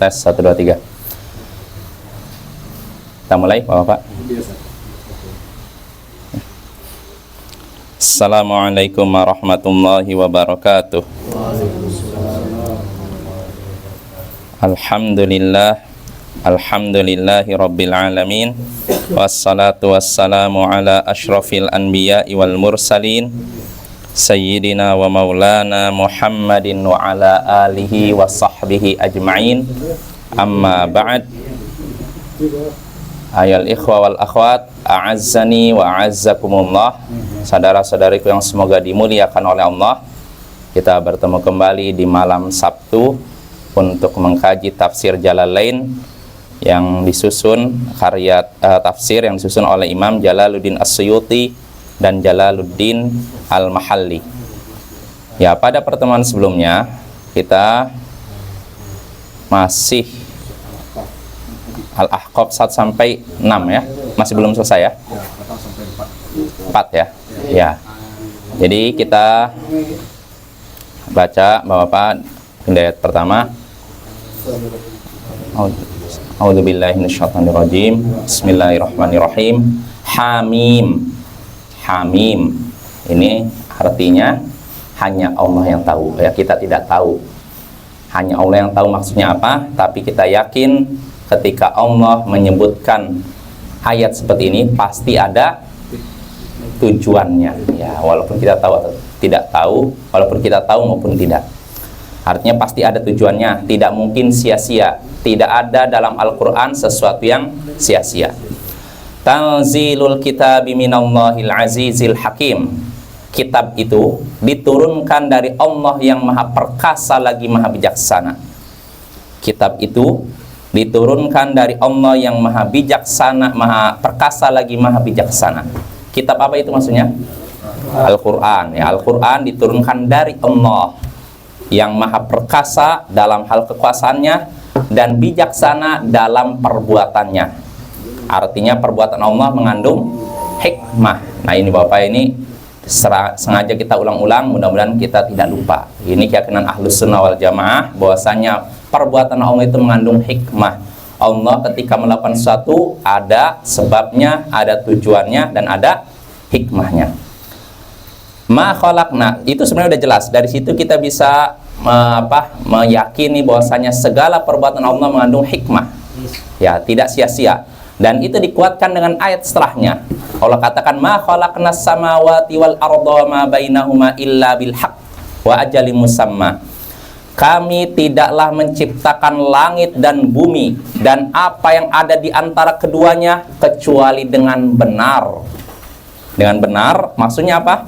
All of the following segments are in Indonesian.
Tes 1 2 3. Kita mulai, Bapak. Assalamualaikum warahmatullahi wabarakatuh. Alhamdulillahi rabbil alamin. Wassalatu wassalamu ala ashrafil anbiya'i wal mursalin Sayyidina wa maulana Muhammadin wa ala alihi wa sahbihi ajma'in. Amma ba'd. Ayol ikhwa wal akhwat, a'azzani wa a'azzakumullah. Saudara-saudariku yang semoga dimuliakan oleh Allah, kita bertemu kembali di malam Sabtu untuk mengkaji tafsir Jalalain yang disusun, karya tafsir yang disusun oleh Imam Jalaluddin As-Suyuti dan Jalaluddin Al-Mahalli. Ya, pada pertemuan sebelumnya kita masih Al-Ahqaf 1 sampai 6 ya. Masih belum selesai ya? 4 ya? Ya. Jadi kita baca Bapak ayat pertama. A'udzubillahi minasyaitonirrajim. Bismillahirrahmanirrahim. Hamim. Hamim. Ini artinya hanya Allah yang tahu. Ya, kita tidak tahu. Hanya Allah yang tahu maksudnya apa, tapi kita yakin ketika Allah menyebutkan ayat seperti ini pasti ada tujuannya. Ya, walaupun kita tahu atau tidak tahu, walaupun kita tahu maupun tidak. Artinya pasti ada tujuannya, tidak mungkin sia-sia. Tidak ada dalam Al-Qur'an sesuatu yang sia-sia. Tanzilul kitabi minallahil azizil hakim. Kitab itu diturunkan dari Allah yang maha perkasa lagi maha bijaksana. Kitab itu diturunkan dari Allah yang maha bijaksana, maha perkasa lagi maha bijaksana. Kitab apa itu maksudnya? Al-Quran. Ya, Al-Quran diturunkan dari Allah yang maha perkasa dalam hal kekuasaannya dan bijaksana dalam perbuatannya. Artinya perbuatan Allah mengandung hikmah. Nah ini Bapak, ini sengaja kita ulang-ulang, mudah-mudahan kita tidak lupa. Ini keyakinan Ahlus Sunnah wal Jamaah bahwasanya perbuatan Allah itu mengandung hikmah. Allah ketika melakukan sesuatu ada sebabnya, ada tujuannya, dan ada hikmahnya. Ma khalaqna, itu sebenarnya udah jelas. Dari situ kita bisa meyakini bahwasanya segala perbuatan Allah mengandung hikmah. Ya, tidak sia-sia. Dan itu dikuatkan dengan ayat setelahnya. Allah katakan ma khalaqnas samawati wal arda ma bainahuma illa bil haqq wa ajalin musamma. Kami tidaklah menciptakan langit dan bumi dan apa yang ada di antara keduanya kecuali dengan benar. Dengan benar maksudnya apa?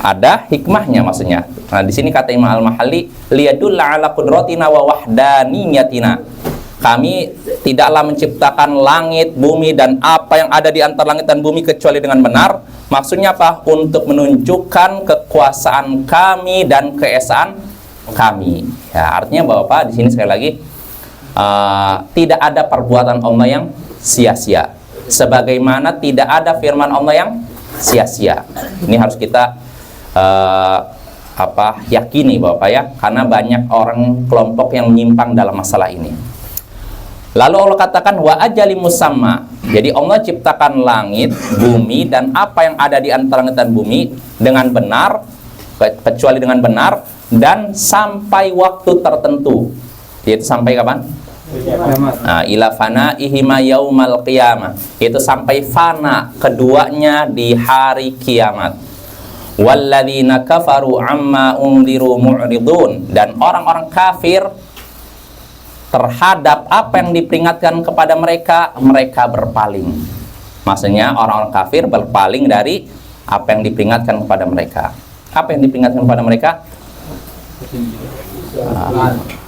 Ada hikmahnya maksudnya. Nah, di sini kata Imam Al-Mahalli, liyadulla ala qudratina wa wahdaniyatina. Kami tidaklah menciptakan langit, bumi dan apa yang ada di antara langit dan bumi kecuali dengan benar. Maksudnya apa? Untuk menunjukkan kekuasaan kami dan keesaan kami. Ya, artinya Bapak di sini sekali lagi tidak ada perbuatan Allah yang sia-sia. Sebagaimana tidak ada firman Allah yang sia-sia. Ini harus kita yakini Bapak ya, karena banyak orang kelompok yang menyimpang dalam masalah ini. Lalu Allah katakan wa ajalim musamma. Jadi Allah ciptakan langit, bumi dan apa yang ada di antara langit dan bumi dengan benar, kecuali dengan benar, dan sampai waktu tertentu. Yaitu sampai kapan? Nah, ila fana ihima yaumal qiyamah. Itu sampai fana keduanya di hari kiamat. Walladzina kafaru amma undiru mu'ridun. Dan orang-orang kafir terhadap apa yang diperingatkan kepada mereka, mereka berpaling. Maksudnya orang-orang kafir berpaling dari apa yang diperingatkan kepada mereka. Apa yang diperingatkan kepada mereka?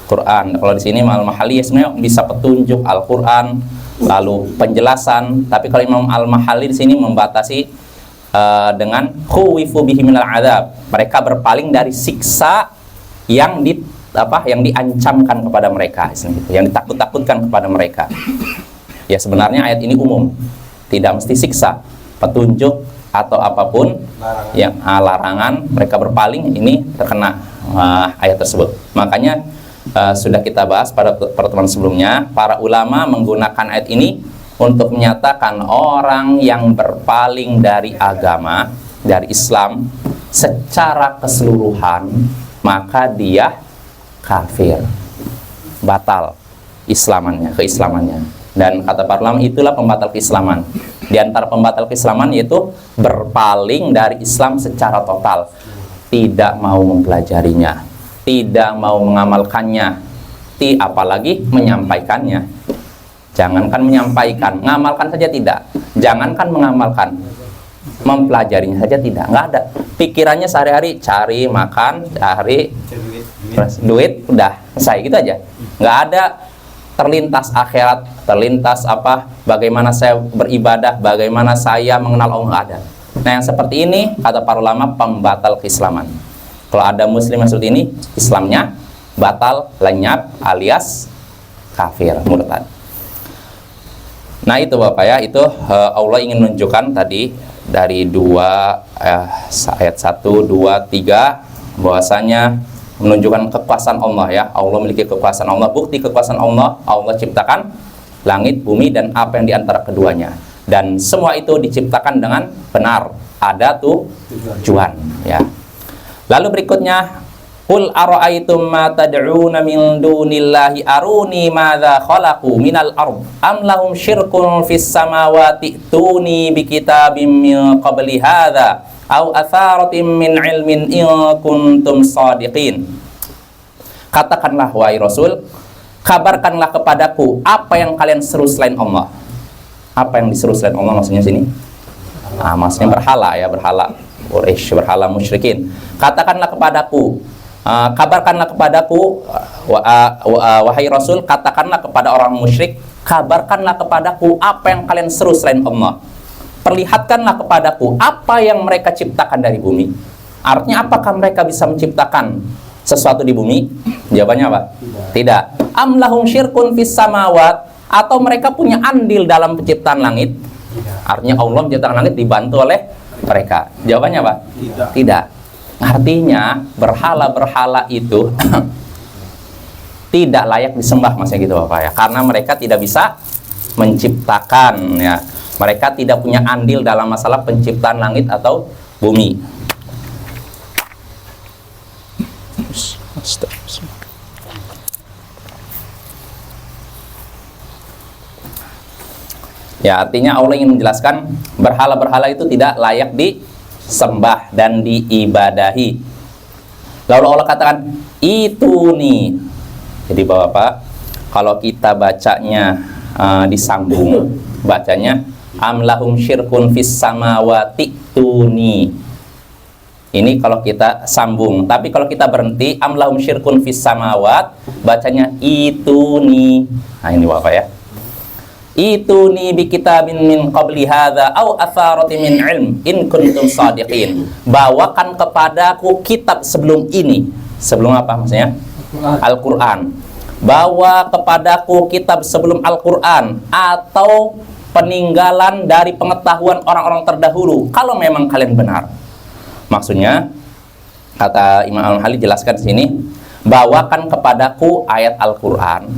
Quran. Kalau di sini Al-Mahalli sebenarnya bisa petunjuk Al-Quran, lalu penjelasan. Tapi kalau Imam Al-Mahalli di sini membatasi dengan khuwifu bihi minal adzab. Mereka berpaling dari siksa yang diancamkan kepada mereka, yang ditakut-takutkan kepada mereka. Ya, sebenarnya ayat ini umum, tidak mesti siksa, petunjuk atau apapun yang larangan, mereka berpaling, ini terkena ayat tersebut. Makanya sudah kita bahas pada pertemuan sebelumnya. Para ulama menggunakan ayat ini untuk menyatakan orang yang berpaling dari agama, dari Islam secara keseluruhan, maka dia kafir, batal keislamannya. Dan kata para ulama, itulah pembatal keislaman. Di antara pembatal keislaman yaitu berpaling dari Islam secara total, tidak mau mempelajarinya, tidak mau mengamalkannya, apalagi menyampaikannya. Jangankan menyampaikan, mengamalkan saja tidak. Jangankan mengamalkan, mempelajarinya saja tidak. Nggak ada. Pikirannya sehari-hari cari makan, cari duit, udah selesai gitu aja. Nggak ada terlintas akhirat, terlintas bagaimana saya beribadah, bagaimana saya mengenal Allah, nggak ada. Nah, yang seperti ini kata para ulama pembatal keislaman. Kalau ada muslim yang seperti ini, Islamnya batal, lenyap, alias kafir, murtad. Nah, itu Bapak ya, itu Allah ingin menunjukkan tadi dari ayat 1, 2, 3 bahwasanya menunjukkan kekuasaan Allah ya. Allah memiliki kekuasaan Allah. Bukti kekuasaan Allah, Allah ciptakan langit, bumi, dan apa yang diantara keduanya. Dan semua itu diciptakan dengan benar. Ada tujuan ya. Lalu berikutnya, qul ara'aytum ma tad'una min dunillahi aruni madza khalaqu minal ard am lahum syirkun fis samawati tuni bikitabim min qabli hadza aw atharatin min ilmin in kuntum shadiqin. Katakanlah wahai Rasul, kabarkanlah kepadaku apa yang kalian seru selain Allah. Apa yang diseru selain Allah maksudnya sini? Maksudnya berhala ya, berhala Quraisy, berhala musyrikin. Katakanlah kepadaku, kabarkanlah kepadaku wahai Rasul, katakanlah kepada orang musyrik, kabarkanlah kepadaku apa yang kalian seru selain Allah. Perlihatkanlah kepadaku apa yang mereka ciptakan dari bumi. Artinya apakah mereka bisa menciptakan sesuatu di bumi? Jawabannya apa? Tidak. Am lahum syirkun fis samawat, atau mereka punya andil dalam penciptaan langit? Artinya Allah menciptakan langit dibantu oleh mereka. Jawabannya apa? Tidak. Artinya berhala-berhala itu tidak layak disembah, maksudnya gitu Bapak ya, karena mereka tidak bisa menciptakan ya. Mereka tidak punya andil dalam masalah penciptaan langit atau bumi. Ya, artinya Allah ingin menjelaskan berhala-berhala itu tidak layak disembah dan diibadahi. Lalu Allah katakan itu nih. Jadi Bapak, kalau kita bacanya disambung, bacanya am lahum syirkun fis samawati tuni. Ini kalau kita sambung. Tapi kalau kita berhenti am lahum syirkun fis samawat, bacanya ituni. Nah, ini Bapak ya. Ituni bi kitabin min qabli hadza au atharatin min ilm in kuntum shadiqin. Bawakan kepadaku kitab sebelum ini. Sebelum apa maksudnya? Al-Qur'an. Bawa kepadaku kitab sebelum Al-Qur'an atau peninggalan dari pengetahuan orang-orang terdahulu kalau memang kalian benar. Maksudnya kata Imam Al-Hali jelaskan di sini, bawakan kepadaku ayat Al-Qur'an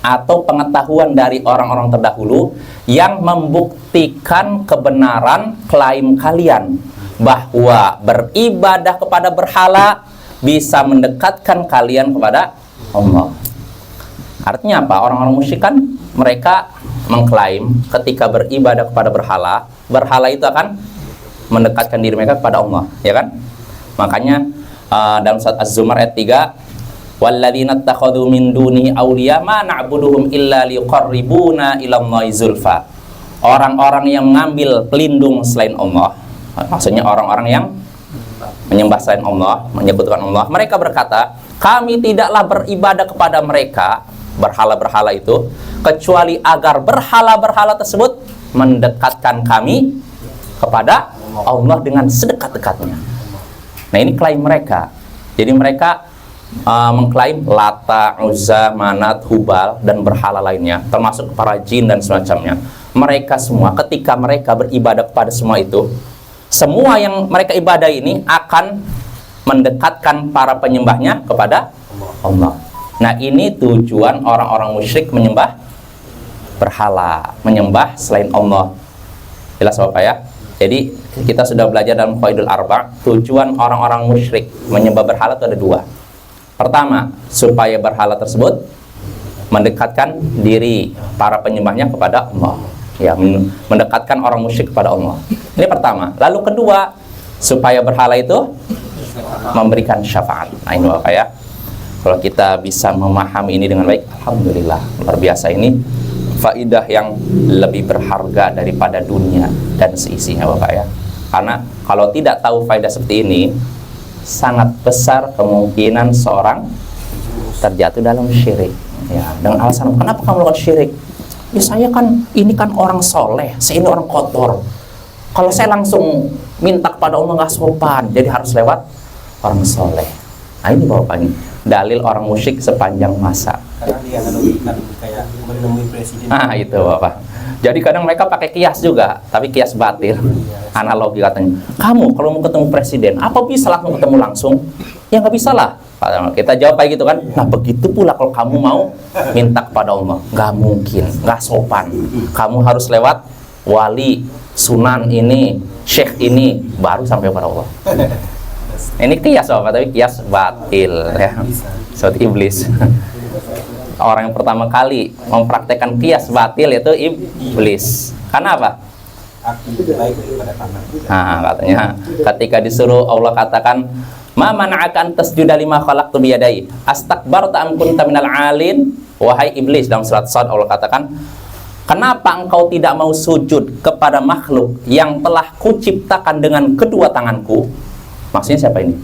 atau pengetahuan dari orang-orang terdahulu yang membuktikan kebenaran klaim kalian bahwa beribadah kepada berhala bisa mendekatkan kalian kepada Allah. Artinya apa? Orang-orang musyrik kan mereka mengklaim ketika beribadah kepada berhala, berhala itu akan mendekatkan diri mereka kepada Allah, ya kan? Makanya dalam surat Az-Zumar ayat 3, walladzina ittakhadhu min dunihi awliya ma na'buduhum illa liqarribuna ilallahi zulfa. Orang-orang yang mengambil pelindung selain Allah, maksudnya orang-orang yang menyembah selain Allah, menyekutukan Allah, mereka berkata, kami tidaklah beribadah kepada mereka, berhala-berhala itu, kecuali agar berhala-berhala tersebut mendekatkan kami kepada Allah dengan sedekat-dekatnya. Nah, ini klaim mereka. Jadi mereka mengklaim Lata, Uzza, Manat, Hubal, dan berhala lainnya, termasuk para jin dan semacamnya. Mereka semua, ketika mereka beribadah kepada semua itu, semua yang mereka ibadah ini akan mendekatkan para penyembahnya kepada Allah. Nah, ini tujuan orang-orang musyrik menyembah berhala, menyembah selain Allah. Jelas Bapak ya? Jadi kita sudah belajar dalam Qaidul Arba', tujuan orang-orang musyrik menyembah berhala itu ada dua. Pertama, supaya berhala tersebut mendekatkan diri para penyembahnya kepada Allah. Ya, mendekatkan orang musyrik kepada Allah. Ini pertama. Lalu kedua, supaya berhala itu memberikan syafaat. Nah, ini Bapak ya. Kalau kita bisa memahami ini dengan baik, alhamdulillah, luar biasa. Ini faidah yang lebih berharga daripada dunia dan seisinya Bapak ya. Karena kalau tidak tahu faidah seperti ini, sangat besar kemungkinan seorang terjatuh dalam syirik. Ya, dengan alasan kenapa kamu melakukan syirik? Ya saya kan, ini kan orang soleh, saya ini orang kotor. Kalau saya langsung minta kepada Allah nggak sopan, jadi harus lewat orang soleh. Nah ini Bapak ini dalil orang musyrik sepanjang masa. Karena dia analogikan kayak menemui presiden. Nah itu Bapak. Jadi kadang mereka pakai kias juga, tapi kias batil. Analogi katanya. Kamu kalau mau ketemu presiden, apa bisa langsung ketemu langsung? Ya nggak bisa lah. Kita jawab kayak gitu kan. Nah begitu pula kalau kamu mau minta kepada Allah, nggak mungkin, nggak sopan. Kamu harus lewat wali, sunan ini, syekh ini, baru sampai kepada Allah. Ini kias Bapak, tapi kias batil ya. Seperti iblis. Orang yang pertama kali mempraktekkan kias batil itu iblis. Karena apa? Nah katanya ketika disuruh Allah katakan, ma mana'aka an tasjuda lima khalaqtu biyadai astakbarta am kunta minal 'alin. Wahai iblis, dalam surat Shad Allah katakan, kenapa engkau tidak mau sujud kepada makhluk yang telah kuciptakan dengan kedua tanganku? Maksudnya siapa ini?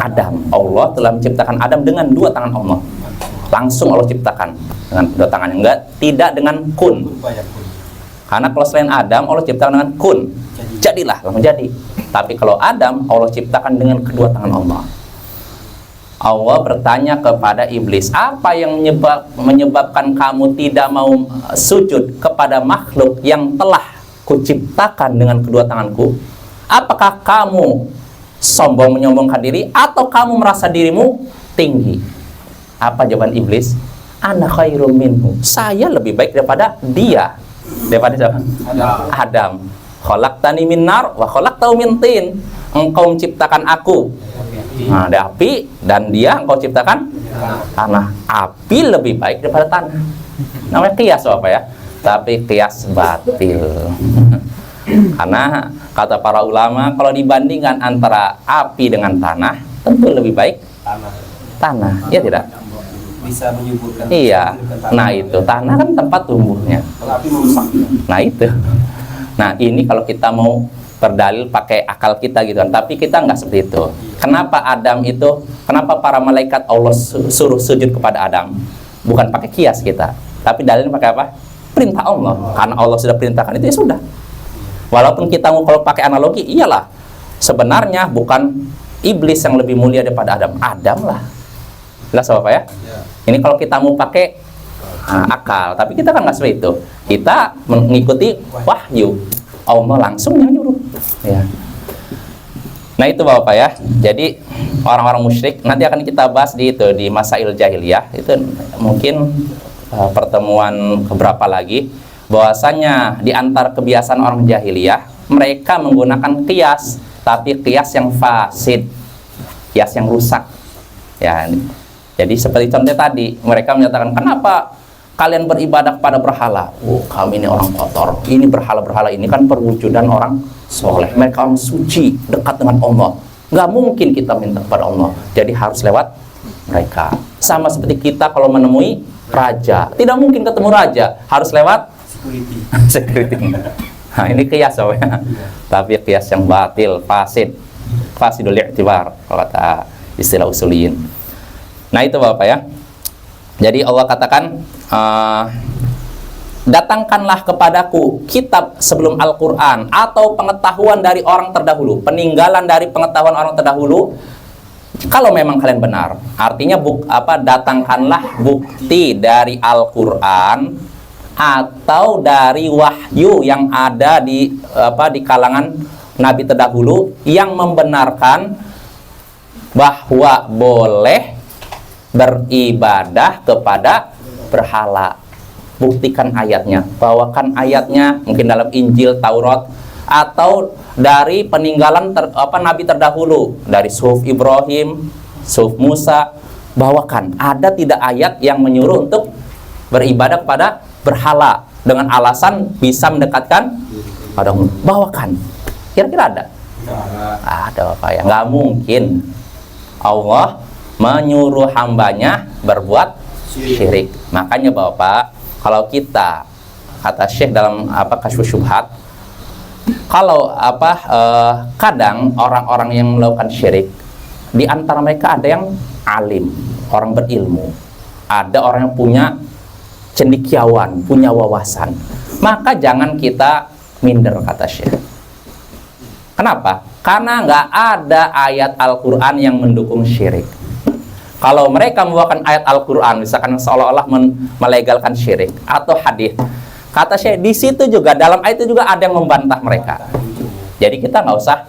Adam. Allah telah menciptakan Adam dengan dua tangan Allah. Langsung Allah ciptakan dengan dua tangan, enggak, tidak dengan kun. Karena kalau selain Adam Allah ciptakan dengan kun, jadilah, langsung jadi. Tapi kalau Adam Allah ciptakan dengan kedua tangan Allah. Allah bertanya kepada iblis, apa yang menyebabkan kamu tidak mau sujud kepada makhluk yang telah kuciptakan dengan kedua tanganku? Apakah kamu sombong menyombongkan diri atau kamu merasa dirimu tinggi? Apa jawaban iblis? Ana khairum minhu. Saya lebih baik daripada dia. Daripada siapa? Adam. Khalaqtani min nar wa khalaqtahu min tin. Engkau menciptakan aku dari api dan dia engkau ciptakan tanah. Api lebih baik daripada tanah. Namanya kias Bapak ya. Tapi kias batil. Karena kata para ulama, kalau dibandingkan antara api dengan tanah, tentu lebih baik tanah, ya tidak? Bisa menyuburkan. Iya. Nah itu tanah kan tempat tumbuhnya. Kalau api merusak. Nah itu. Nah ini kalau kita mau berdalil pakai akal kita gitu kan, tapi kita nggak seperti itu. Kenapa Adam itu? Kenapa para malaikat Allah suruh sujud kepada Adam? Bukan pakai kias kita, tapi dalilnya pakai apa? Perintah Allah. Karena Allah sudah perintahkan itu, ya sudah. Walaupun kita mau kalau pakai analogi, iyalah sebenarnya bukan iblis yang lebih mulia daripada Adam. Adam lah. Jelas Bapak ya? Ini kalau kita mau pakai akal, tapi kita kan nggak seperti itu. Kita mengikuti wahyu. Allah langsung yang nyuruh. Ya. Nah itu Bapak ya. Jadi orang-orang musyrik nanti akan kita bahas di itu di Masail Jahiliyah. Itu mungkin pertemuan keberapa lagi. Bahwasanya di antara kebiasaan orang jahiliyah, mereka menggunakan kias, tapi kias yang fasid, kias yang rusak. Ya, jadi seperti contoh tadi, mereka menyatakan, kenapa kalian beribadah kepada berhala? Oh, kami ini orang kotor. Ini berhala-berhala ini kan perwujudan orang soleh. Mereka orang suci, dekat dengan Allah. Nggak mungkin kita minta kepada Allah. Jadi harus lewat mereka. Sama seperti kita kalau menemui raja, tidak mungkin ketemu raja, harus lewat security. Nah ini kias ya. Tapi kias yang batil, fasidul i'tibar kalau kata istilah usuliyin. Nah itu Bapak ya. Jadi Allah katakan, datangkanlah kepadaku kitab sebelum Al-Quran atau pengetahuan dari orang terdahulu, peninggalan dari pengetahuan orang terdahulu, kalau memang kalian benar. Artinya datangkanlah bukti dari Al-Quran atau dari wahyu yang ada di kalangan nabi terdahulu yang membenarkan bahwa boleh beribadah kepada berhala. Buktikan ayatnya, bawakan ayatnya, mungkin dalam Injil, Taurat, atau dari peninggalan nabi terdahulu, dari suhuf Ibrahim, suhuf Musa. Bawakan, ada tidak ayat yang menyuruh untuk beribadah kepada berhala dengan alasan bisa mendekatkan pada Allah? Bawakan. Kira-kira ada? Ada Bapak ya. Nggak mungkin Allah menyuruh hambanya berbuat syirik. Makanya Bapak, kalau kita, kata Syekh dalam Kasyfus Syubhat, kalau kadang orang-orang yang melakukan syirik, di antara mereka ada yang alim, orang berilmu, ada orang yang punya cendekiawan, punya wawasan. Maka jangan kita minder, kata Syekh. Kenapa? Karena nggak ada ayat Al-Quran yang mendukung syirik. Kalau mereka membawakan ayat Al-Quran, misalkan seolah-olah melegalkan syirik, atau hadis, kata Syekh, di situ juga, dalam ayat itu juga ada yang membantah mereka. Jadi kita nggak usah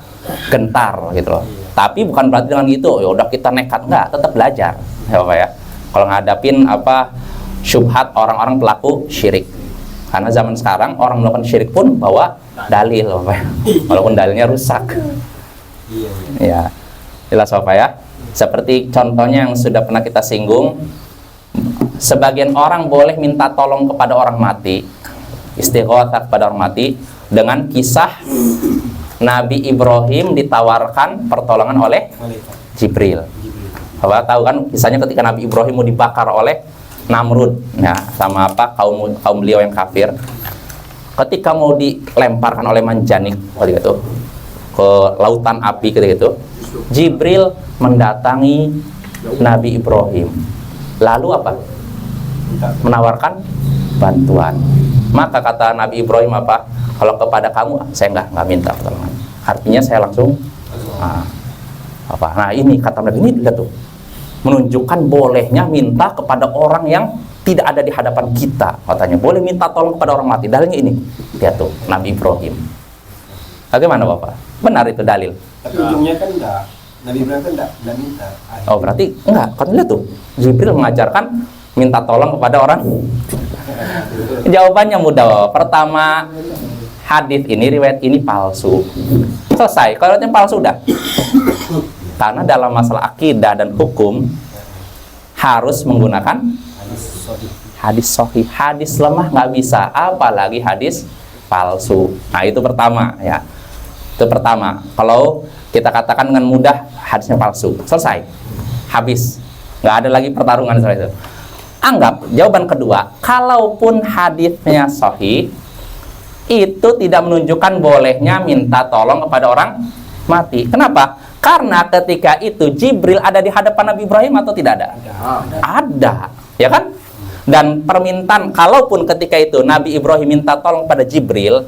gentar gitu loh. Tapi bukan berarti dengan itu, ya udah kita nekat, nggak, tetap belajar, ya Bapak ya. Kalau ngadapin syubhat orang-orang pelaku syirik. Karena zaman sekarang orang melakukan syirik pun bawa dalil, Bapak ya. Walaupun dalilnya rusak. Ya, jelas Bapak ya. Seperti contohnya yang sudah pernah kita singgung, sebagian orang boleh minta tolong kepada orang mati, istighatsah kepada orang mati, dengan kisah Nabi Ibrahim ditawarkan pertolongan oleh Jibril. Bapak tahu kan kisahnya ketika Nabi Ibrahim mau dibakar oleh Namrud, ya, sama kaum beliau yang kafir. Ketika mau dilemparkan oleh Manjanik ketika itu ke lautan api ketika itu, Jibril mendatangi Nabi Ibrahim. Lalu apa? Menawarkan bantuan. Maka kata Nabi Ibrahim apa? Kalau kepada kamu saya nggak minta pertolongan. Artinya saya langsung Nah ini kata Nabi, ini lihat tuh, menunjukkan bolehnya minta kepada orang yang tidak ada di hadapan kita. Katanya boleh minta tolong kepada orang mati. Dalilnya ini, lihat tuh, Nabi Ibrahim. Bagaimana Bapak? Benar itu dalil? Tapi ujungnya kan enggak. Nabi Ibrahim kan enggak minta. Oh berarti enggak, kan lihat tuh, Jibril mengajarkan minta tolong kepada orang. Jawabannya mudah Bapak. Pertama, hadis ini, riwayat ini palsu. Selesai, kalau yang palsu udah. Karena dalam masalah akidah dan hukum harus menggunakan hadis sahih. Hadis lemah nggak bisa, apalagi hadis palsu. Nah itu pertama ya. Itu pertama. Kalau kita katakan dengan mudah hadisnya palsu, selesai, habis, nggak ada lagi pertarungan soal itu. Anggap jawaban kedua, kalaupun hadisnya sahih, itu tidak menunjukkan bolehnya minta tolong kepada orang mati. Kenapa? Karena ketika itu Jibril ada di hadapan Nabi Ibrahim atau tidak ada? Ada, ya kan? Dan permintaan, kalaupun ketika itu Nabi Ibrahim minta tolong pada Jibril,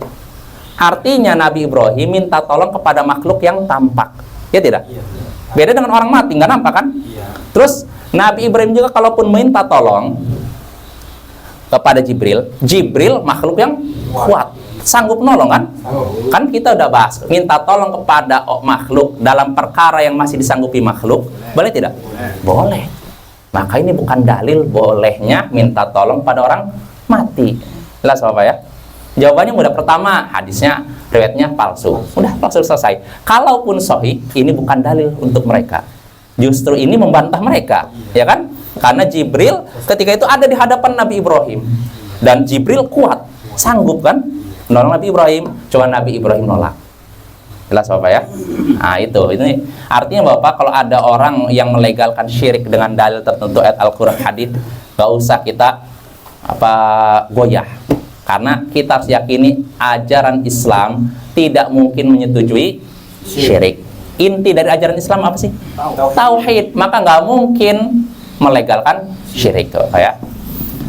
artinya Nabi Ibrahim minta tolong kepada makhluk yang tampak, ya tidak? Beda dengan orang mati, nggak nampak kan? Terus Nabi Ibrahim juga kalaupun minta tolong kepada Jibril, Jibril makhluk yang kuat, sanggup nolong kan? Kan kita udah bahas, minta tolong kepada makhluk dalam perkara yang masih disanggupi makhluk, boleh tidak? Boleh. Maka ini bukan dalil bolehnya minta tolong pada orang mati. Jelas Bapak ya? Jawabannya mudah. Pertama, hadisnya, riwayatnya palsu. Udah, palsu, selesai. Kalaupun sahih, ini bukan dalil untuk mereka. Justru ini membantah mereka, ya kan? Karena Jibril ketika itu ada di hadapan Nabi Ibrahim. Dan Jibril kuat, sanggup kan? Nolong Nabi Ibrahim, cuma Nabi Ibrahim nolak. Jelas Bapak ya? Nah itu, ini artinya Bapak kalau ada orang yang melegalkan syirik dengan dalil tertentu ayat Al-Quran hadis, gak usah kita goyah. Karena kita harus yakini ajaran Islam tidak mungkin menyetujui syirik. Inti dari ajaran Islam apa sih? Tauhid. Maka nggak mungkin melegalkan syirik, Bapak ya.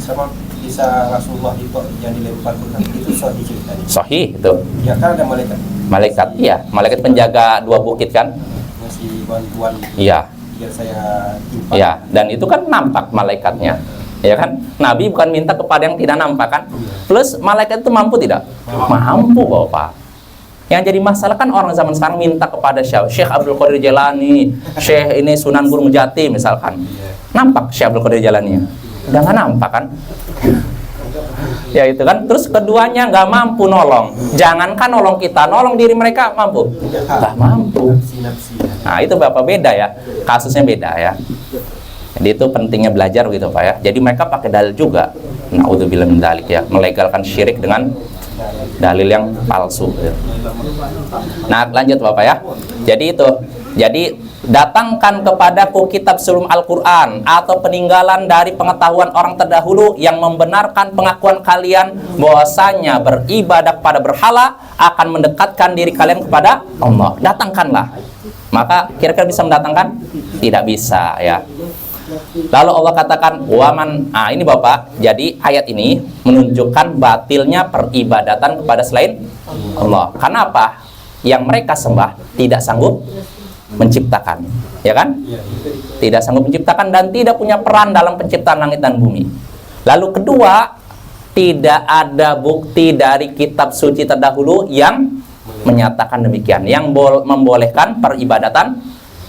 Sama bisa Rasulullah itu yang dilempar Quran itu sahih ceritanya. Sahih itu. Ya kan ada malaikat. Malaikat, iya. Malaikat penjaga dua bukit kan? Masih bantuan. Iya. Biar saya jumpa. Iya. Dan itu kan nampak malaikatnya. Ya kan? Nabi bukan minta kepada yang tidak nampak kan? Plus malaikat itu mampu tidak? Mampu Bapak. Yang jadi masalah kan orang zaman sekarang minta kepada Syekh Abdul Qadir Jailani, Syekh ini Sunan Gunung Jati misalkan. Nampak Syekh Abdul Qadir Jailani? Udah nggak nampak kan? Ya itu kan. Terus keduanya nggak mampu nolong. Jangankan nolong kita, nolong diri mereka mampu? Nggak mampu. Nah itu Bapak, beda ya. Kasusnya beda ya. Jadi itu pentingnya belajar gitu Pak ya. Jadi mereka pakai dalil juga. Naudzubillah min dzalik ya, melegalkan syirik dengan dalil yang palsu gitu. Nah lanjut Bapak ya. Jadi itu, jadi datangkan kepadaku kitab sebelum Al-Quran atau peninggalan dari pengetahuan orang terdahulu yang membenarkan pengakuan kalian bahwasanya beribadah pada berhala akan mendekatkan diri kalian kepada Allah. Datangkanlah. Maka kira-kira bisa mendatangkan? Tidak bisa ya. Lalu Allah katakan waman, ini Bapak, jadi ayat ini menunjukkan batilnya peribadatan kepada selain Allah. Karena apa? Yang mereka sembah tidak sanggup menciptakan, ya kan? Tidak sanggup menciptakan dan tidak punya peran dalam penciptaan langit dan bumi. Lalu kedua, tidak ada bukti dari kitab suci terdahulu yang menyatakan demikian, yang membolehkan peribadatan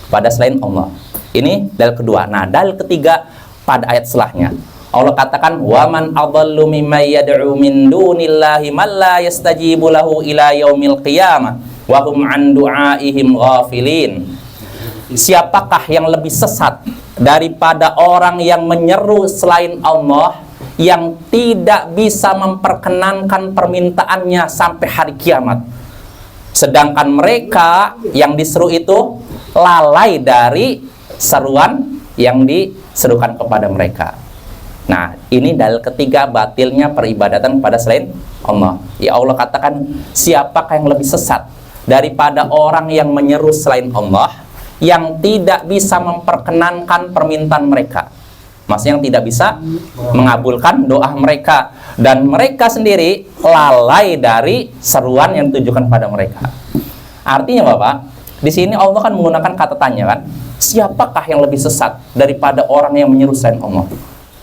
pada selain Allah. Ini dalil kedua. Nah, dalil ketiga pada ayat setelahnya. Allah katakan, "Waman adallu mimman yad'u min dunillahi man la yastajibu lahu ila yaumil qiyamah wa hum an du'aihim ghafilin." Siapakah yang lebih sesat daripada orang yang menyeru selain Allah yang tidak bisa memperkenankan permintaannya sampai hari kiamat? Sedangkan mereka yang diseru itu lalai dari seruan yang diserukan kepada mereka. Nah, ini dalil ketiga batilnya peribadatan pada selain Allah. Ya Allah katakan, siapakah yang lebih sesat daripada orang yang menyeru selain Allah yang tidak bisa memperkenankan permintaan mereka. Maksudnya yang tidak bisa mengabulkan doa mereka, dan mereka sendiri lalai dari seruan yang ditujukan pada mereka. Artinya Bapak, di sini Allah kan menggunakan kata tanya kan? Siapakah yang lebih sesat daripada orang yang menyeru selain Allah?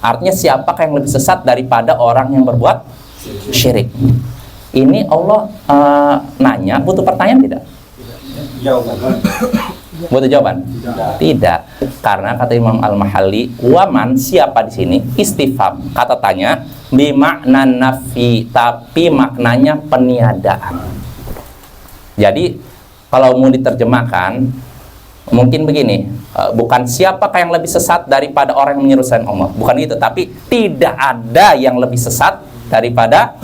Artinya siapakah yang lebih sesat daripada orang yang berbuat syirik? Ini Allah nanya, butuh pertanyaan tidak? Jawaban. Butuh jawaban? Tidak. Karena kata Imam Al-Mahalli, waman siapa di sini? Istifham, kata tanya, bimakna nafi, tapi maknanya peniadaan. Jadi kalau mau diterjemahkan mungkin begini, bukan siapakah yang lebih sesat daripada orang yang menyeru selain Allah, bukan itu, tapi tidak ada yang lebih sesat daripada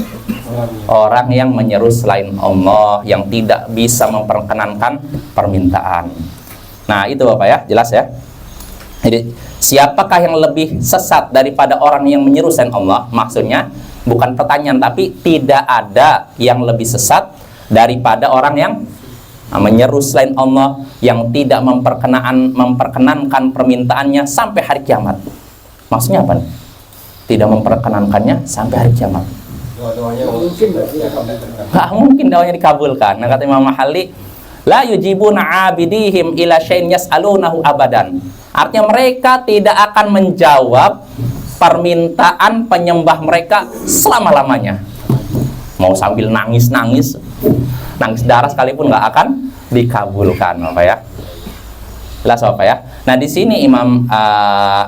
orang yang menyeru selain Allah yang tidak bisa memperkenankan permintaan. Nah itu Bapak ya, jelas ya. Jadi siapakah yang lebih sesat daripada orang yang menyeru selain Allah, maksudnya bukan pertanyaan, tapi tidak ada yang lebih sesat daripada orang yang menyeru selain Allah yang tidak memperkenankan permintaannya sampai hari kiamat. Maksudnya apa nih? Tidak memperkenankannya sampai hari kiamat. Nggak mungkin doanya dikabulkan. Nah kata Imam Mahalli, la yujibuna abidihim ila syai'in yas'alunahu abadan. Artinya mereka tidak akan menjawab permintaan penyembah mereka selama-lamanya. Mau sambil nangis-nangis, nangis darah sekalipun nggak akan dikabulkan, Bapak ya. Jelas Bapak ya. Nah di sini Imam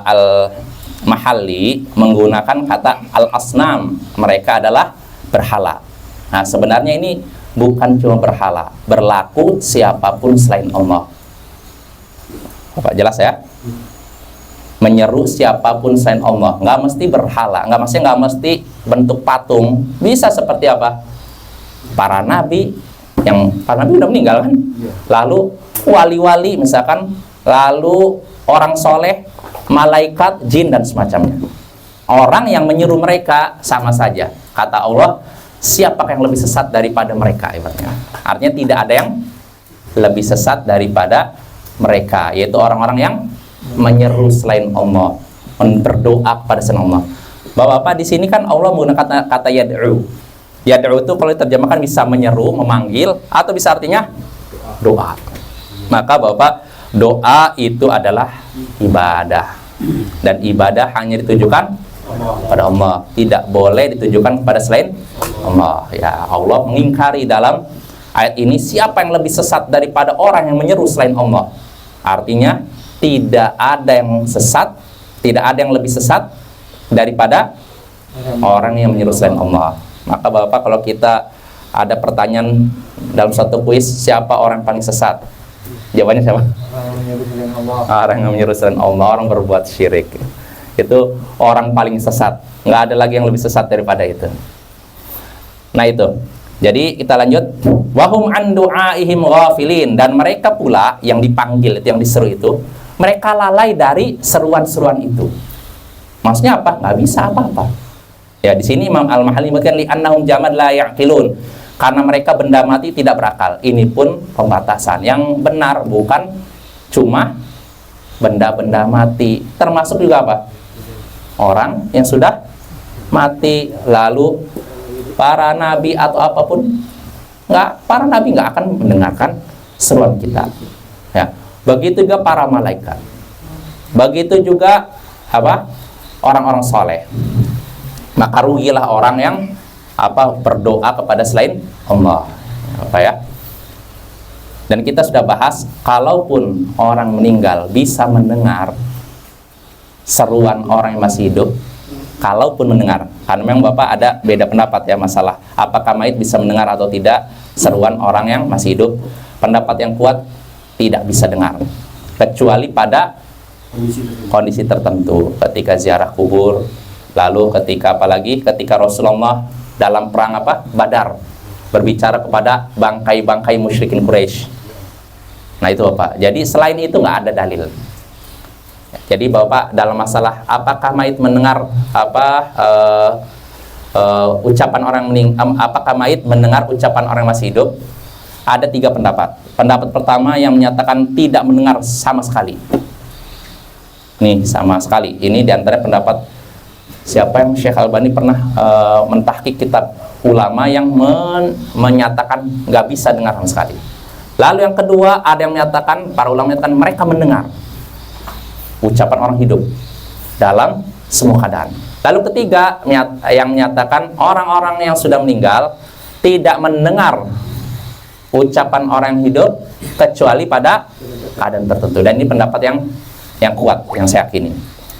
Al-Mahalli menggunakan kata al-asnam, mereka adalah berhala. Nah sebenarnya ini bukan cuma berhala, berlaku siapapun selain Allah. Bapak jelas ya. Menyeru siapapun selain Allah, nggak mesti berhala, nggak mesti bentuk patung, bisa seperti apa? Para nabi, yang para nabi udah meninggal kan? Lalu wali-wali misalkan, lalu orang soleh, malaikat, jin dan semacamnya. Orang yang menyeru mereka sama saja. Kata Allah, siapakah yang lebih sesat daripada mereka? Artinya tidak ada yang lebih sesat daripada mereka, yaitu orang-orang yang menyeru selain Allah, berdoa kepada selain Allah. Bapak-bapak di sini kan Allah menggunakan kata yad'u. Yad'u itu kalau diterjemahkan bisa menyeru, memanggil, atau bisa artinya doa. Maka Bapak, doa itu adalah ibadah, dan ibadah hanya ditujukan pada Allah, tidak boleh ditujukan kepada selain Allah. Ya Allah mengingkari dalam ayat ini, siapa yang lebih sesat daripada orang yang menyeru selain Allah? Artinya tidak ada yang sesat, tidak ada yang lebih sesat daripada orang yang menyeru selain Allah. Maka Bapak, kalau kita ada pertanyaan dalam satu kuis, siapa orang paling sesat? Jawabannya siapa? Orang yang menyeru selain Allah, orang berbuat syirik. Itu orang paling sesat. Nggak ada lagi yang lebih sesat daripada itu. Nah itu. Jadi kita lanjut. Wahum an du'aihim ghafilin, dan mereka pula yang dipanggil itu, yang diseru itu, mereka lalai dari seruan-seruan itu. Maksudnya apa? Nggak bisa apa-apa. Ya, di sini Imam Al-Mahalli mengatakan li'annahum jamad la ya'qilun, karena mereka benda mati tidak berakal. Ini pun pembatasan. Yang benar bukan cuma benda-benda mati, termasuk juga apa? Orang yang sudah mati. Lalu para nabi atau apapun, para nabi nggak akan mendengarkan seruan kita. Ya, begitu juga para malaikat. Begitu juga apa? Orang-orang soleh. Maka rugilah orang yang berdoa kepada selain Allah. Dan kita sudah bahas, kalaupun orang meninggal bisa mendengar seruan orang yang masih hidup, kalaupun mendengar. Karena memang Bapak ada beda pendapat ya masalah apakah mayit bisa mendengar atau tidak seruan orang yang masih hidup. Pendapat yang kuat, tidak bisa dengar, kecuali pada kondisi tertentu, ketika ziarah kubur. Lalu ketika ketika Rasulullah dalam perang Badar berbicara kepada bangkai-bangkai musyrikin Quraisy. Nah itu Bapak. Jadi selain itu nggak ada dalil. Jadi Bapak dalam masalah apakah mayit mendengar ucapan orang apakah mayit mendengar ucapan orang yang masih hidup? Ada 3 pendapat. Pendapat pertama yang menyatakan tidak mendengar sama sekali. Nih sama sekali. Ini diantara pendapat siapa yang Syekh Albani pernah mentahqiq kitab ulama yang menyatakan nggak bisa dengar sama sekali. Lalu yang kedua, ada yang menyatakan, para ulama menyatakan mereka mendengar ucapan orang hidup dalam semua keadaan. Lalu ketiga, yang menyatakan orang-orang yang sudah meninggal tidak mendengar ucapan orang yang hidup kecuali pada keadaan tertentu. Dan ini pendapat yang kuat, yang saya yakini.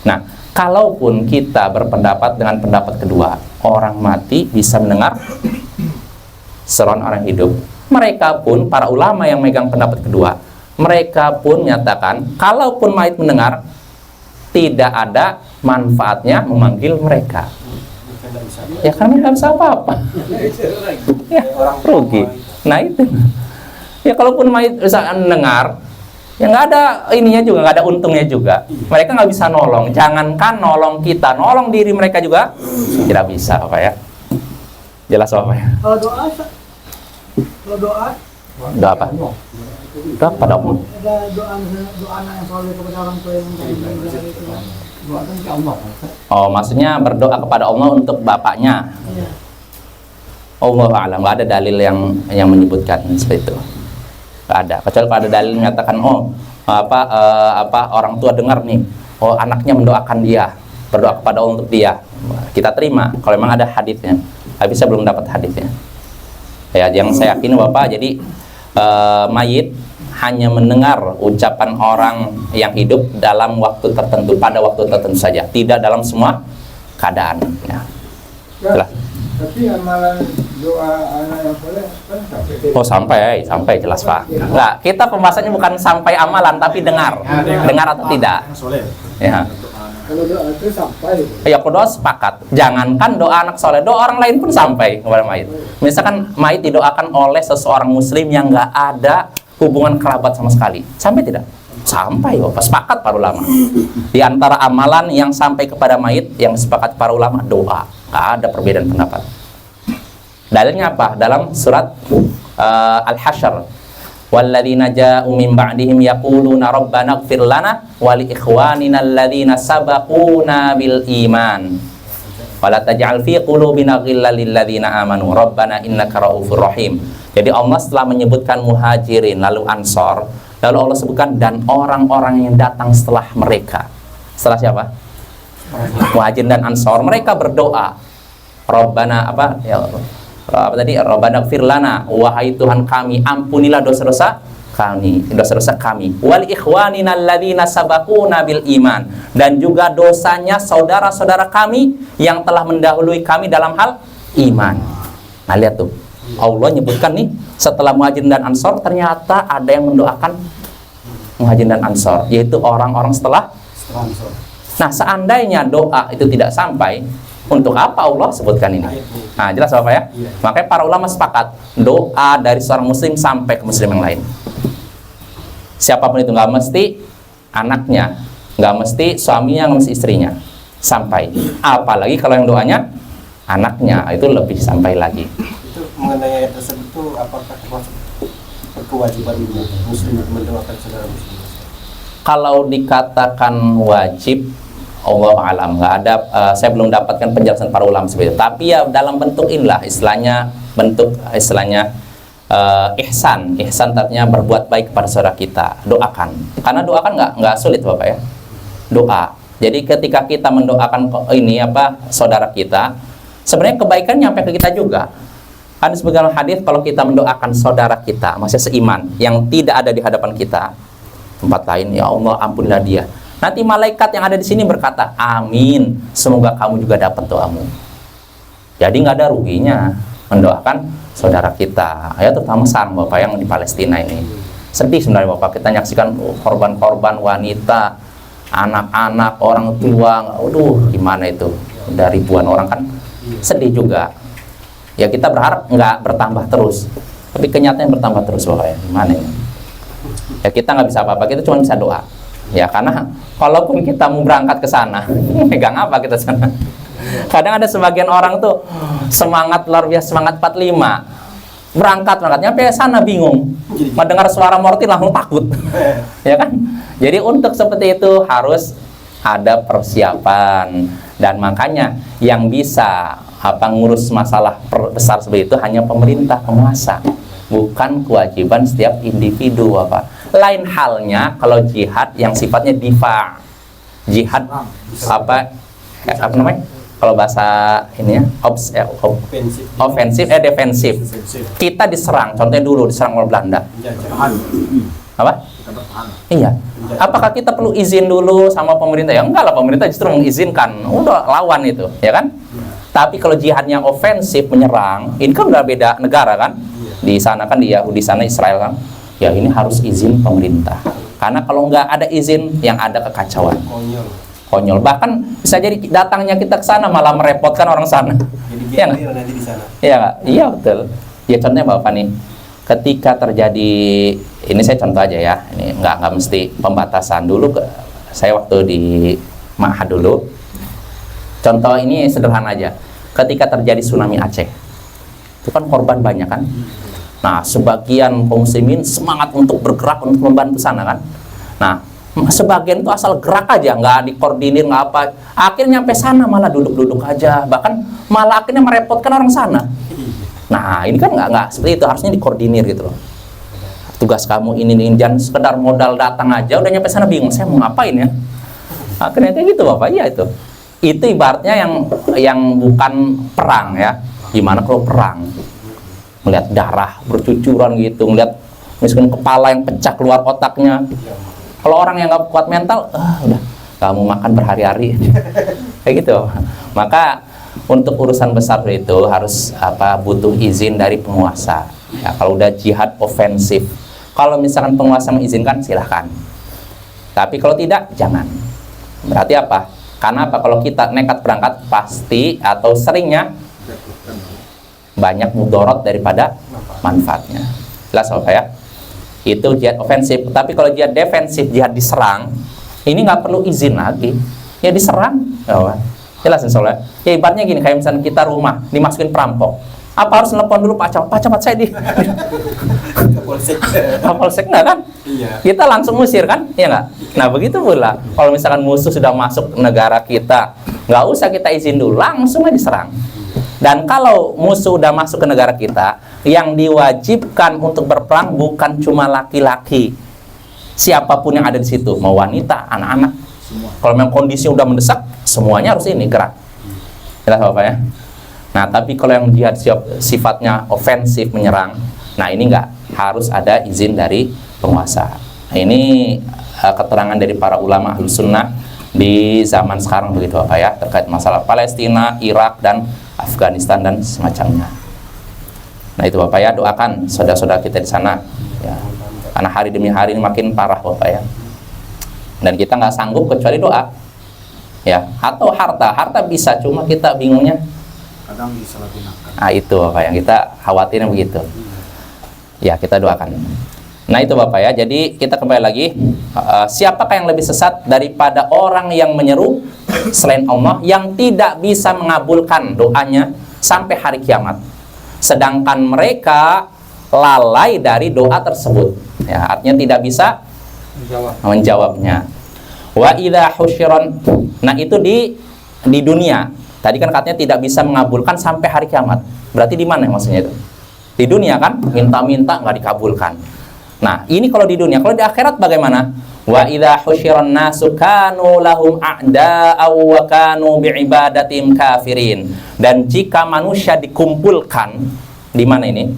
Nah, kalaupun kita berpendapat dengan pendapat kedua, orang mati bisa mendengar seruan orang hidup, mereka pun, para ulama yang megang pendapat kedua, mereka pun menyatakan kalaupun mayit mendengar, tidak ada manfaatnya memanggil mereka. Ya karena nggak bisa apa-apa. Ya, rugi. Nah itu. Ya kalaupun mayit bisa mendengar, ya nggak ada ininya juga, nggak ada untungnya juga. Mereka nggak bisa nolong. Jangankan nolong kita, nolong diri mereka juga tidak bisa, Pak ya. Jelas Pak ya? Kalau doa Doa apa? Doa pada Allah. ada doa anak yang soleh kepada orang tua yang meninggal itu. Doakan ke Allah. Oh, maksudnya berdoa kepada Allah untuk bapaknya. Iya. Allah a'lam, nggak ada dalil yang menyebutkan seperti itu. Nggak ada. Kecuali kalau ada dalil menyatakan orang tua dengar nih, anaknya mendoakan dia, berdoa kepada Allah untuk dia. Kita terima kalau memang ada hadisnya. Tapi saya belum dapat hadisnya. Ya, yang saya yakin Bapak, jadi mayit hanya mendengar ucapan orang yang hidup dalam waktu tertentu, pada waktu tertentu saja, tidak dalam semua keadaan. Ya. Jelas. Tapi amalan doa anak yang soleh kan Sampai jelas Pak. Nah, kita pembahasannya bukan sampai amalan, tapi dengar atau tidak. Ya. kalau doa itu sampai. Ya, kalau doa sepakat. Jangankan doa anak soleh, doa orang lain pun sampai kepada mayit. Misalkan mayit didoakan oleh seseorang muslim yang nggak ada hubungan kerabat sama sekali, sampai tidak? Sampai, Bapak. Sepakat para ulama. Di antara amalan yang sampai kepada mayit yang sepakat para ulama, doa. Nggak ada perbedaan pendapat. Dalilnya apa? Dalam surat Al-Hasyr. Walladzina ja'u min ba'dihim yaquluna rabbana ighfir lana wa li ikhwanina alladzina sabaquna bil iman wa la taj'al fi qulubina ghillan lil ladzina amanu rabbana innaka raufur rahim. Jadi Allah setelah menyebutkan muhajirin lalu ansor, lalu Allah sebutkan dan orang-orang yang datang setelah mereka. Setelah siapa? Muhajirin dan ansor, mereka berdoa. Rabbana Apa tadi? Rabbana ighfir lana, wahai Tuhan kami, ampunilah dosa-dosa kami, wal ikhwanina alladzina sabaquna bil iman, dan juga dosanya saudara-saudara kami yang telah mendahului kami dalam hal iman. Nah, lihat tuh, Allah nyebutkan nih, setelah Muhajirin dan Ansor ternyata ada yang mendoakan Muhajirin dan Ansor, yaitu orang-orang setelah Ansor. Nah, seandainya doa itu tidak sampai, untuk apa Allah sebutkan ini? Nah, jelas Bapak ya? Makanya para ulama sepakat, doa dari seorang muslim sampai ke muslim yang lain. Siapapun itu, nggak mesti anaknya, nggak mesti suaminya, nggak mesti istrinya, sampai. Apalagi kalau yang doanya anaknya, itu lebih sampai lagi. Itu mengenai ayat tersebut itu apakah termasuk kewajiban muslim mendoakan saudara muslim? Kalau dikatakan wajib, Allah alam, nggak ada, saya belum dapatkan penjelasan para ulama seperti itu. Tapi ya dalam bentuk inilah istilahnya, ihsan artinya berbuat baik kepada saudara kita, doakan. Karena doakan nggak sulit Bapak ya, doa. Jadi ketika kita mendoakan saudara kita, sebenarnya kebaikan nyampe ke kita juga. Ada sebagian hadis kalau kita mendoakan saudara kita, maksudnya seiman, yang tidak ada di hadapan kita, tempat lain, ya Allah ampunilah dia. Nanti malaikat yang ada di sini berkata, amin, semoga kamu juga dapat doamu. Jadi nggak ada ruginya mendoakan saudara kita. Ya terutama sekarang Bapak yang di Palestina ini. Sedih sebenarnya Bapak, kita nyaksikan korban-korban wanita, anak-anak, orang tua, aduh gimana itu, udah ribuan orang kan, sedih juga. Ya kita berharap nggak bertambah terus, tapi kenyataannya bertambah terus Bapak ya, gimana ini? Ya kita nggak bisa apa-apa, kita cuma bisa doa. Ya karena kalaupun kita mau berangkat ke sana, megang apa kita sana? Kadang ada sebagian orang tuh semangat luar biasa, semangat 45, berangkat nyampe sana bingung, mendengar suara mortir langsung takut, ya kan? Jadi untuk seperti itu harus ada persiapan, dan makanya yang bisa ngurus masalah besar seperti itu hanya pemerintah, penguasa, bukan kewajiban setiap individu Bapak. Lain halnya kalau jihad yang sifatnya difa, jihad apa namanya? Kalau bahasa ini ya, ofensif, defensif. Kita diserang, contohnya dulu diserang oleh Belanda. Apa? Iya. Apakah kita perlu izin dulu sama pemerintah? Ya enggak lah, pemerintah justru mengizinkan. Udah lawan itu, ya kan? Tapi kalau jihadnya ofensif, menyerang, ini kan udah beda negara kan? Di sana kan di Yahudi sana, Israel kan? Ya ini harus izin pemerintah. Karena kalau nggak ada izin, yang ada kekacauan. Konyol. Bahkan bisa jadi datangnya kita ke sana malah merepotkan orang sana. Jadi ya nggak? nanti di sana. Iya nggak? Iya betul. Ya contohnya Bapak nih, ketika terjadi, ini saya contoh aja ya, ini nggak mesti pembatasan dulu. Saya waktu di Ma'had dulu, contoh ini sederhana aja. Ketika terjadi tsunami Aceh, itu kan korban banyak kan. Nah, sebagian kaum muslimin semangat untuk bergerak untuk membantu sana kan. Nah, sebagian itu asal gerak aja, nggak dikoordinir, nggak apa. Akhirnya nyampe sana malah duduk-duduk aja, bahkan malah akhirnya merepotkan orang sana. Nah, ini kan nggak seperti itu, harusnya dikoordinir gitu loh. Tugas kamu ini, jangan sekedar modal datang aja, udah nyampe sana bingung, saya mau ngapain ya. Akhirnya kayak gitu Bapak, iya itu. Itu ibaratnya yang bukan perang ya. Gimana kalau perang? Melihat darah bercucuran gitu, melihat misalkan kepala yang pecah keluar otaknya. Kalau orang yang nggak kuat mental, udah kamu makan berhari-hari, kayak gitu. Maka untuk urusan besar itu harus butuh izin dari penguasa. Ya, kalau udah jihad ofensif, kalau misalkan penguasa mengizinkan silahkan. Tapi kalau tidak, jangan. Berarti apa? Karena apa? Kalau kita nekat berangkat, pasti atau seringnya banyak mudorot daripada manfaatnya. Jelas Bapak ya? Itu jihad ofensif. Tapi kalau jihad defensif, jihad diserang, ini nggak perlu izin lagi. Ya diserang, ya, jelas insyaallah. Ya ibaratnya gini, kayak misalnya kita rumah dimasukin perampok, apa harus nelpon dulu Pak Camat saya di Kapolsek nggak kan? Iya. Kita langsung musir kan? Iya nggak? Nah begitu pula kalau misalkan musuh sudah masuk ke negara kita, nggak usah kita izin dulu, langsung aja diserang. Dan kalau musuh udah masuk ke negara kita, yang diwajibkan untuk berperang bukan cuma laki-laki, siapapun yang ada di situ, mau wanita, anak-anak. Kalau memang kondisi udah mendesak, semuanya harus ini gerak. Jelas Bapak ya? Nah, tapi kalau yang jihad sifatnya ofensif, menyerang, nah ini nggak, harus ada izin dari penguasa. Nah, ini keterangan dari para ulama Ahlus Sunnah di zaman sekarang begitu Bapak ya, terkait masalah Palestina, Irak, dan Afghanistan dan semacamnya. Nah itu Bapak ya, doakan saudara-saudara kita di sana ya. Karena hari demi hari ini makin parah Bapak ya. Dan kita nggak sanggup kecuali doa ya. Atau harta bisa, cuma kita bingungnya kadang disalahgunakan. nah itu Bapak yang kita khawatirin begitu ya, kita doakan. Nah itu Bapak ya, jadi kita kembali lagi, siapakah yang lebih sesat daripada orang yang menyeru selain Allah yang tidak bisa mengabulkan doanya sampai hari kiamat, sedangkan mereka lalai dari doa tersebut ya, artinya tidak bisa menjawabnya. Wa idza husyiron, nah itu di dunia. Tadi kan katanya tidak bisa mengabulkan sampai hari kiamat. Berarti di mana maksudnya itu? Di dunia kan, minta-minta nggak dikabulkan. Nah, ini kalau di dunia. Kalau di akhirat bagaimana? Wa idza husyiran nasu kanu lahum a'da'a wa kanu bi'ibadatim kafirin. Dan jika manusia dikumpulkan di mana ini?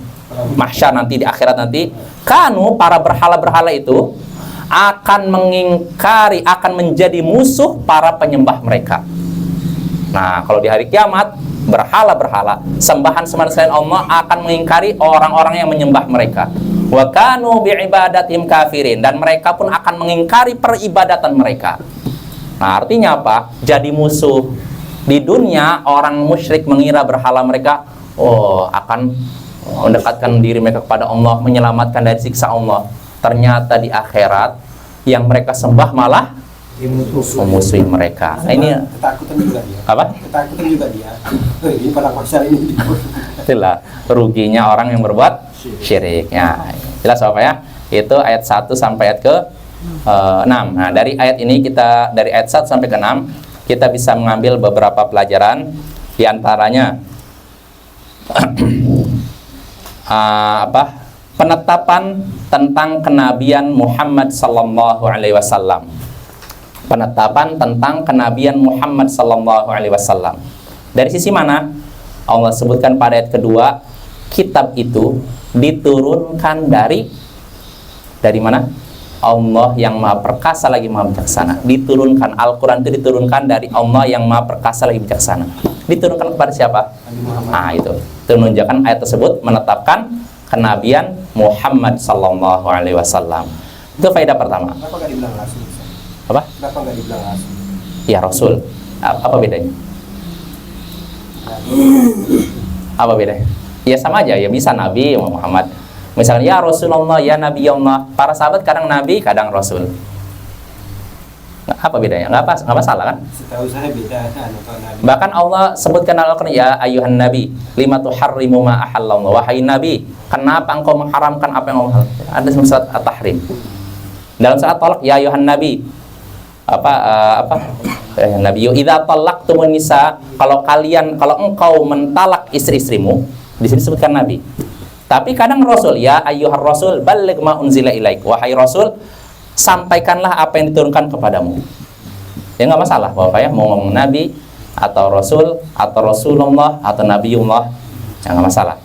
Mahsyar nanti, di akhirat nanti, kanu, para berhala-berhala itu akan mengingkari, akan menjadi musuh para penyembah mereka. Nah, kalau di hari kiamat, berhala-berhala, sembahan-sembahan selain Allah akan mengingkari orang-orang yang menyembah mereka. Wa kanu bi'ibadatim kafirin, dan mereka pun akan mengingkari peribadatan mereka. Nah, artinya apa? Jadi musuh. Di dunia, orang musyrik mengira berhala mereka akan mendekatkan diri mereka kepada Allah, menyelamatkan dari siksa Allah. Ternyata di akhirat yang mereka sembah malah memusuhi mereka. Nah, ini Ketakutan juga dia. apa? Ketakutan juga dia. Ini pada masyarakat ini. Itulah ruginya orang yang berbuat syirik. Ya, jelas Bapak ya. Itu ayat 1 sampai ayat ke 6. Nah, dari ayat ini dari ayat 1 sampai ke 6 kita bisa mengambil beberapa pelajaran, di antaranya penetapan tentang kenabian Muhammad sallallahu alaihi wasallam. Penetapan tentang kenabian Muhammad sallallahu alaihi wasallam. Dari sisi mana? Allah sebutkan pada ayat kedua, kitab itu diturunkan dari mana? Allah yang Maha Perkasa lagi Maha Bijaksana. Diturunkan, Al-Quran itu diturunkan dari Allah yang Maha Perkasa lagi Bijaksana. Diturunkan kepada siapa? Nah itu menunjukkan ayat tersebut menetapkan kenabian Muhammad sallallahu alaihi wasallam. Itu faedah pertama. Kenapa nggak dibilang rasul? Apa? Kenapa nggak dibilang rasul? Ya Rasul. Apa bedanya? Apa bedanya? Ya sama aja, ya bisa Nabi Muhammad. Misalnya ya Rasulullah, ya Nabi Allah. Para sahabat kadang Nabi, kadang Rasul. Apa bedanya? Nggak masalah kan? Setahu saya beda kan kalau Nabi. Bahkan Allah sebutkan dalam Al-Quran, ya ayuhan Nabi, lima tuharrimu ma ahallallah. Wahai Nabi, kenapa engkau mengharamkan apa yang Allah halalkan? Ada surat At-Tahrim. Dalam surat Talaq, ya ayuhan Nabi, Nabi, idza talaqtumun nisa, kalau engkau mentalak istri-istrimu, di sini sebutkan Nabi. Tapi kadang Rasul, ya ayyuhar Rasul, balligh ma unzila ilaik. Wahai Rasul, sampaikanlah apa yang diturunkan kepadamu. Ya nggak masalah Bapak ya, mau ngomong Nabi atau Rasul atau Rasulullah atau Nabiullah, ya nggak masalah.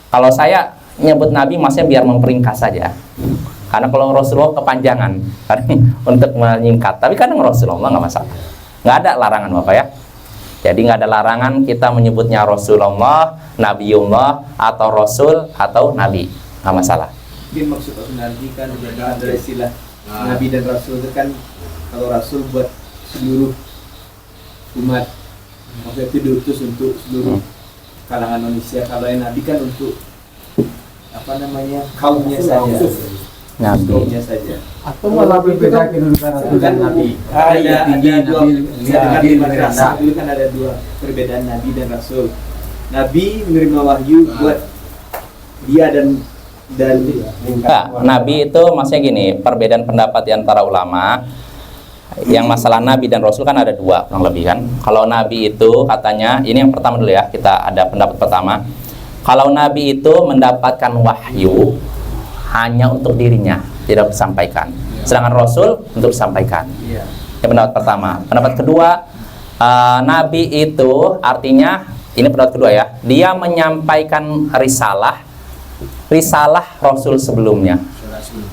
Kalau saya nyebut Nabi maksudnya biar memperingkas saja. Karena kalau Rasulullah kepanjangan, kadang untuk menyingkat. Tapi kadang Rasulullah nggak masalah. Nggak ada larangan Bapak ya. Jadi nggak ada larangan kita menyebutnya Rasulullah, Nabiullah, atau Rasul, atau Nabi. Nggak masalah. Mungkin maksud Nabi kan ada istilah Nabi dan Rasul itu kan, kalau Rasul buat seluruh umat, maksudnya itu diutus untuk seluruh kalangan manusia. Kalau yang Nabi kan untuk kaumnya saja. Kaumnya saja. Atau malah berbeda negara Bukan Nabi. Dulu kan ada dua perbedaan Nabi dan Rasul. Nabi menerima wahyu buat dia dan Nabi itu maksudnya gini, perbedaan pendapat di antara ulama. Yang masalah Nabi dan Rasul kan ada dua kurang lebih kan. Kalau Nabi itu katanya, ini yang pertama dulu ya, kita ada pendapat pertama. Kalau Nabi itu mendapatkan wahyu hanya untuk dirinya, tidak disampaikan. Sedangkan Rasul untuk disampaikan. Yang pendapat pertama. Pendapat kedua, Nabi itu artinya ini pendapat kedua ya, dia menyampaikan risalah Rasul sebelumnya.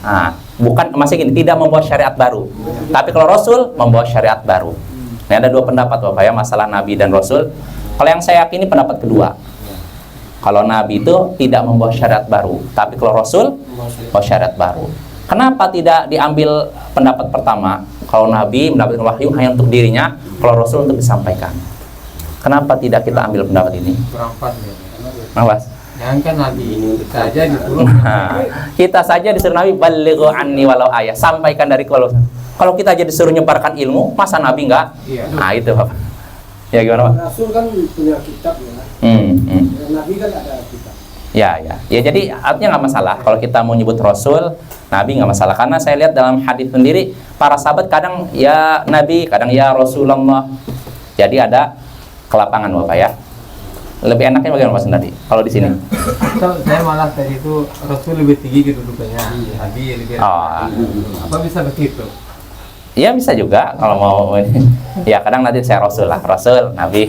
Nah, bukan, masih gini, tidak membawa syariat baru. Tapi kalau Rasul membawa syariat baru. Ini ada dua pendapat Bapak ya, masalah Nabi dan Rasul. Kalau yang saya yakini pendapat kedua. Kalau Nabi itu tidak membawa syariat baru, tapi kalau Rasul membawa syariat baru. Kenapa tidak diambil pendapat pertama? Kalau Nabi mendapatkan wahyu hanya untuk dirinya, kalau Rasul untuk disampaikan. Kenapa tidak kita ambil pendapat ini? Kurang pas ya. Mas? Jangan kan Nabi saja disuruh. Nah, kita saja disuruh Nabi balighu anni walau ayah, sampaikan dari kalau kita aja disuruh nyebarkan ilmu, masa Nabi enggak? Iya. Nah itu Bapak. Ya gimana Pak? Rasul kan punya kitab ya. Nabi kan ada kitab. Ya jadi artinya nggak masalah kalau kita mau nyebut Rasul, Nabi nggak masalah, karena saya lihat dalam hadis sendiri para sahabat kadang ya Nabi, kadang ya Rasulullah. Jadi ada kelapangan Bapak ya. Lebih enaknya bagaimana Mas Nadi kalau di sini? Atau saya malah tadi itu Rasul lebih tinggi kedudukannya, Nabi lebih rendah. Apa bisa begitu? Iya bisa juga kalau mau. Ya kadang nanti saya Rasul lah, Rasul, Nabi.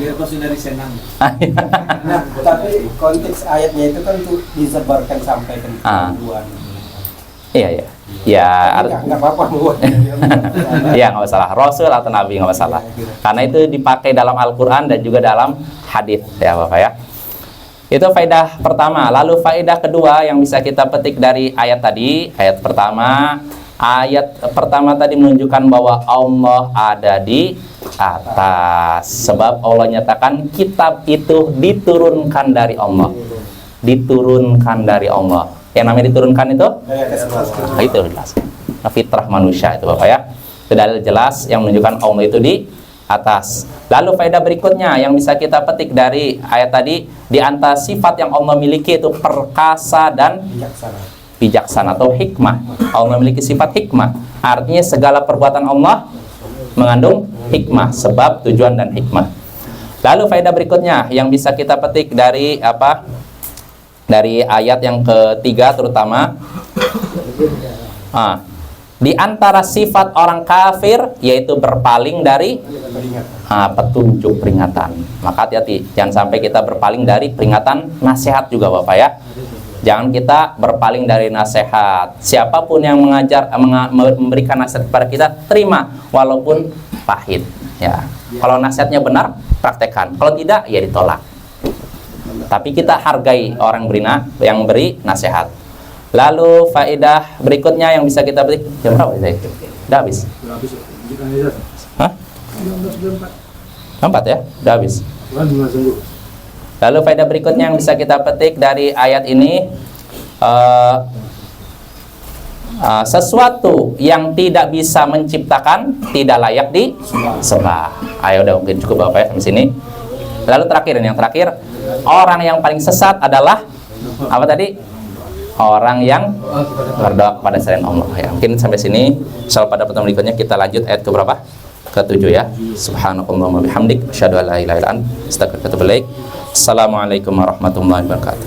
Biar Rasul dari senang. Nah, tapi konteks ayatnya itu kan untuk disebarkan sampai ke tujuan. Iya. Ya, nggak apa-apa buat. ya nggak masalah, Rasul atau Nabi nggak masalah. Karena itu dipakai dalam Al-Quran dan juga dalam hadis ya Bapak ya. Itu faedah pertama. Lalu faedah kedua yang bisa kita petik dari ayat tadi, ayat pertama tadi menunjukkan bahwa Allah ada di atas. Sebab Allah nyatakan kitab itu diturunkan dari Allah. Diturunkan dari Allah. Yang namanya diturunkan itu? Itu jelas. Fitrah manusia itu Bapak ya. Itu dalil jelas yang menunjukkan Allah itu di atas. Lalu faedah berikutnya yang bisa kita petik dari ayat tadi, di antara sifat yang Allah miliki itu perkasa dan bijaksana atau hikmah. Allah memiliki sifat hikmah. Artinya segala perbuatan Allah mengandung hikmah, sebab, tujuan dan hikmah. Lalu faedah berikutnya yang bisa kita petik dari dari ayat yang ketiga terutama, di antara sifat orang kafir yaitu berpaling dari petunjuk peringatan. Maka hati-hati, jangan sampai kita berpaling dari peringatan, nasihat juga Bapak ya. Jangan kita berpaling dari nasihat. Siapapun yang memberikan nasihat kepada kita, terima walaupun pahit ya. Kalau nasihatnya benar, praktekkan. Kalau tidak, ya ditolak. Tapi kita hargai orang yang beri nasihat. Lalu faedah berikutnya yang bisa kita petik, jam berapa ini? Udah habis. Hah? 4 ya? Udah habis. Lalu faedah berikutnya yang bisa kita petik dari ayat ini, sesuatu yang tidak bisa menciptakan tidak layak disembah. Ayo udah mungkin cukup Bapak ya sampai sini. Lalu yang terakhir, orang yang paling sesat adalah apa tadi? Orang yang berdoa kepada selain Allah ya. Mungkin sampai sini. Insyaallah pada pertemuan berikutnya kita lanjut ayat ke berapa? Ke-7 ya. Subhanakallahumma bihamdik asyhadu an la ilaha illa anta astaghfiruka wa atubu ilaik. Assalamualaikum warahmatullahi wabarakatuh.